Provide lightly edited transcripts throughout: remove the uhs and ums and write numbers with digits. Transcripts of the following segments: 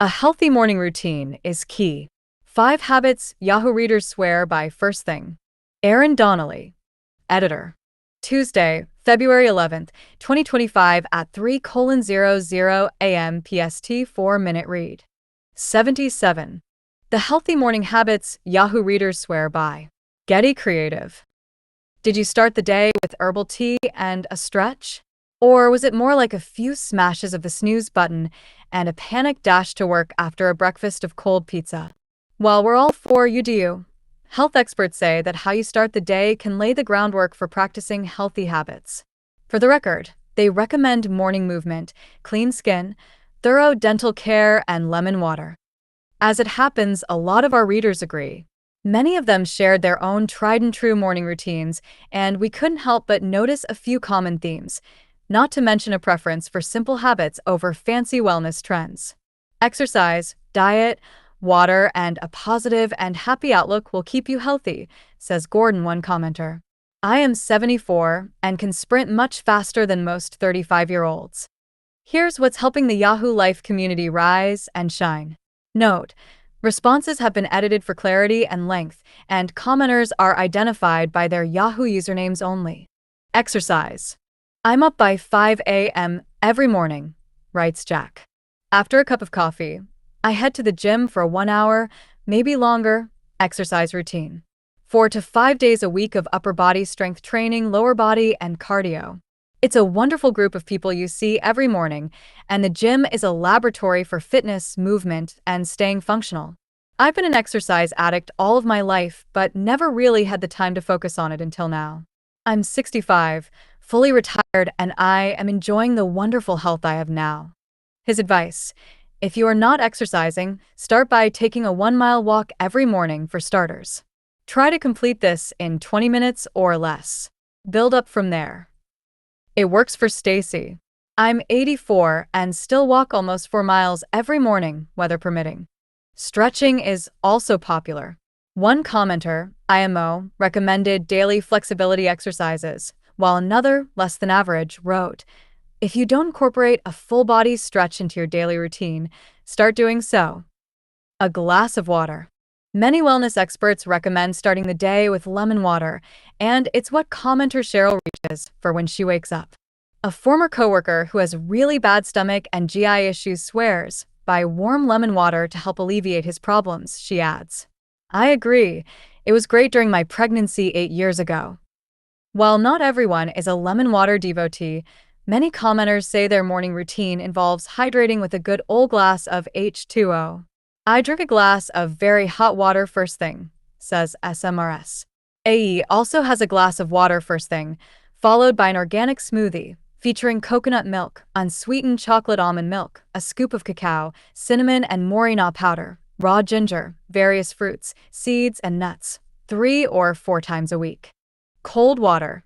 A healthy morning routine is key. 5 habits Yahoo readers swear by first thing. Aaron Donnelly, editor. Tuesday, February 11th, 2025 at 3:00 a.m. PST 4-minute read. 77. The healthy morning habits Yahoo readers swear by. Getty Creative. Did you start the day with herbal tea and a stretch? Or was it more like a few smashes of the snooze button and a panic dash to work after a breakfast of cold pizza? While we're all for you do you, health experts say that how you start the day can lay the groundwork for practicing healthy habits. For the record, they recommend morning movement, clean skin, thorough dental care, and lemon water. As it happens, a lot of our readers agree. Many of them shared their own tried-and-true morning routines, and we couldn't help but notice a few common themes, not to mention a preference for simple habits over fancy wellness trends. Exercise, diet, water, and a positive and happy outlook will keep you healthy, says Gordon, one commenter. I am 74 and can sprint much faster than most 35-year-olds. Here's what's helping the Yahoo Life community rise and shine. Note: responses have been edited for clarity and length, and commenters are identified by their Yahoo usernames only. Exercise. I'm up by 5 a.m. every morning, writes Jack. After a cup of coffee, I head to the gym for a 1 hour, maybe longer, exercise routine. 4 to 5 days a week of upper body strength training, lower body, and cardio. It's a wonderful group of people you see every morning, and the gym is a laboratory for fitness, movement, and staying functional. I've been an exercise addict all of my life, but never really had the time to focus on it until now. I'm 65, fully retired, and I am enjoying the wonderful health I have now. His advice: if you are not exercising, start by taking a 1-mile walk every morning for starters. Try to complete this in 20 minutes or less. Build up from there. It works for Stacy. I'm 84 and still walk almost 4 miles every morning, weather permitting. Stretching is also popular. One commenter, IMO, recommended daily flexibility exercises, while another, less than average, wrote, if you don't incorporate a full-body stretch into your daily routine, start doing so. A glass of water. Many wellness experts recommend starting the day with lemon water, and it's what commenter Cheryl reaches for when she wakes up. A former coworker who has really bad stomach and GI issues swears by warm lemon water to help alleviate his problems, she adds. I agree. It was great during my pregnancy 8 years ago. While not everyone is a lemon water devotee, many commenters say their morning routine involves hydrating with a good old glass of H2O. I drink a glass of very hot water first thing, says SMRS. AE also has a glass of water first thing, followed by an organic smoothie featuring coconut milk, unsweetened chocolate almond milk, a scoop of cacao, cinnamon and morina powder, raw ginger, various fruits, seeds, and nuts, 3 or 4 times a week. Cold water.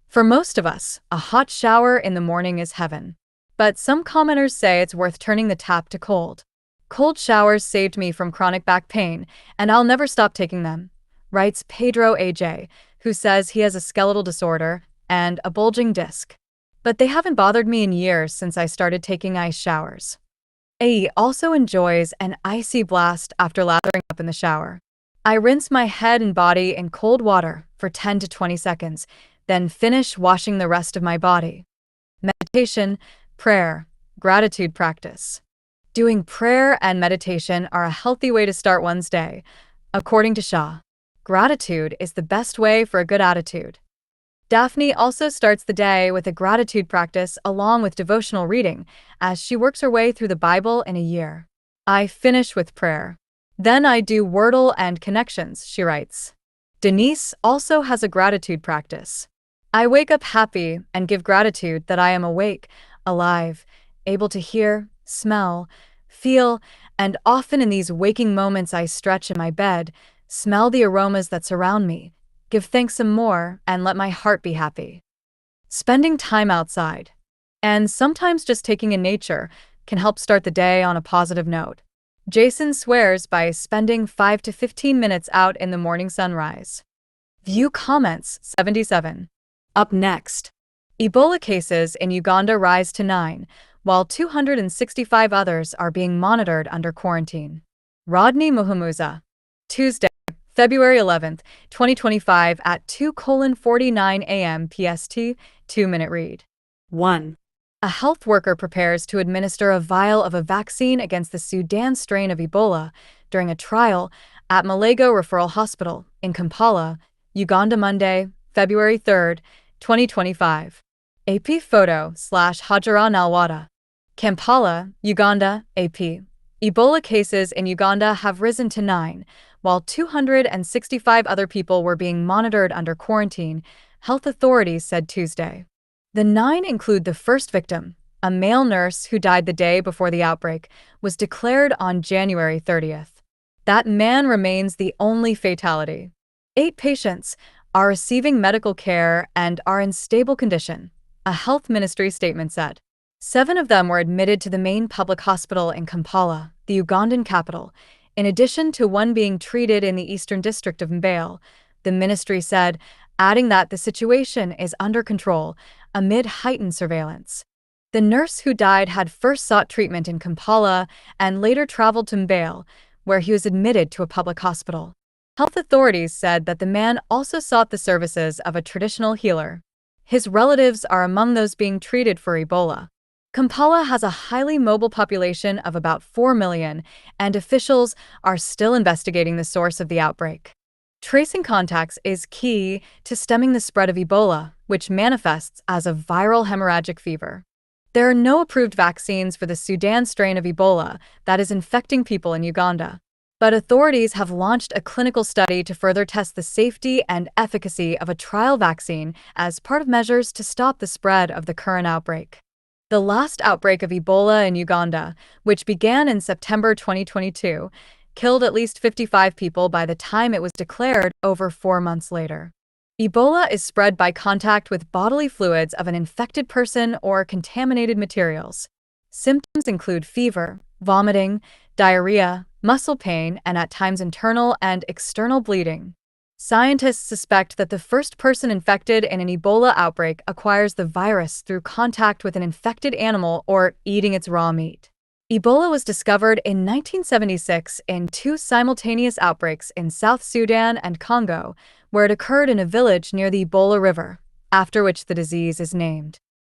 For most of us, a hot shower in the morning is heaven. But some commenters say it's worth turning the tap to cold. Cold showers saved me from chronic back pain, and I'll never stop taking them, writes Pedro AJ, who says he has a skeletal disorder and a bulging disc. But they haven't bothered me in years since I started taking ice showers. AE also enjoys an icy blast after lathering up in the shower. I rinse my head and body in cold water for 10 to 20 seconds, then finish washing the rest of my body. Meditation, prayer, gratitude practice. Doing prayer and meditation are a healthy way to start one's day, according to Shah. Gratitude is the best way for a good attitude. Daphne also starts the day with a gratitude practice along with devotional reading, as she works her way through the Bible in a year. I finish with prayer. Then I do Wordle and connections, she writes. Denise also has a gratitude practice. I wake up happy and give gratitude that I am awake, alive, able to hear, smell, feel, and often in these waking moments I stretch in my bed, smell the aromas that surround me, give thanks some more, and let my heart be happy. Spending time outside, and sometimes just taking in nature, can help start the day on a positive note. Jason swears by spending 5 to 15 minutes out in the morning sunrise. View comments. 77. Up next. Ebola cases in Uganda rise to 9, while 265 others are being monitored under quarantine. Rodney Muhamuza. Tuesday, February 11th, 2025 at 2:49 a.m. PST, 2-minute read. 1. A health worker prepares to administer a vial of a vaccine against the Sudan strain of Ebola during a trial at Malego Referral Hospital in Kampala, Uganda Monday, February 3rd, 2025. AP photo/Hajara Nalwada. Kampala, Uganda, AP. Ebola cases in Uganda have risen to 9, while 265 other people were being monitored under quarantine, health authorities said Tuesday. The 9 include the first victim, a male nurse who died the day before the outbreak, was declared on January 30th. That man remains the only fatality. 8 patients are receiving medical care and are in stable condition, a health ministry statement said. 7 of them were admitted to the main public hospital in Kampala, the Ugandan capital, in addition to one being treated in the eastern district of Mbeya, the ministry said, adding that the situation is under control amid heightened surveillance. The nurse who died had first sought treatment in Kampala and later traveled to Mbeya, where he was admitted to a public hospital. Health authorities said that the man also sought the services of a traditional healer. His relatives are among those being treated for Ebola. Kampala has a highly mobile population of about 4 million, and officials are still investigating the source of the outbreak. Tracing contacts is key to stemming the spread of Ebola, which manifests as a viral hemorrhagic fever. There are no approved vaccines for the Sudan strain of Ebola that is infecting people in Uganda, but authorities have launched a clinical study to further test the safety and efficacy of a trial vaccine as part of measures to stop the spread of the current outbreak. The last outbreak of Ebola in Uganda, which began in September 2022, killed at least 55 people by the time it was declared over 4 months later. Ebola is spread by contact with bodily fluids of an infected person or contaminated materials. Symptoms include fever, vomiting, diarrhea, muscle pain, and at times internal and external bleeding. Scientists suspect that the first person infected in an Ebola outbreak acquires the virus through contact with an infected animal or eating its raw meat. Ebola was discovered in 1976 in 2 simultaneous outbreaks in South Sudan and Congo, where it occurred in a village near the Ebola River, after which the disease is named.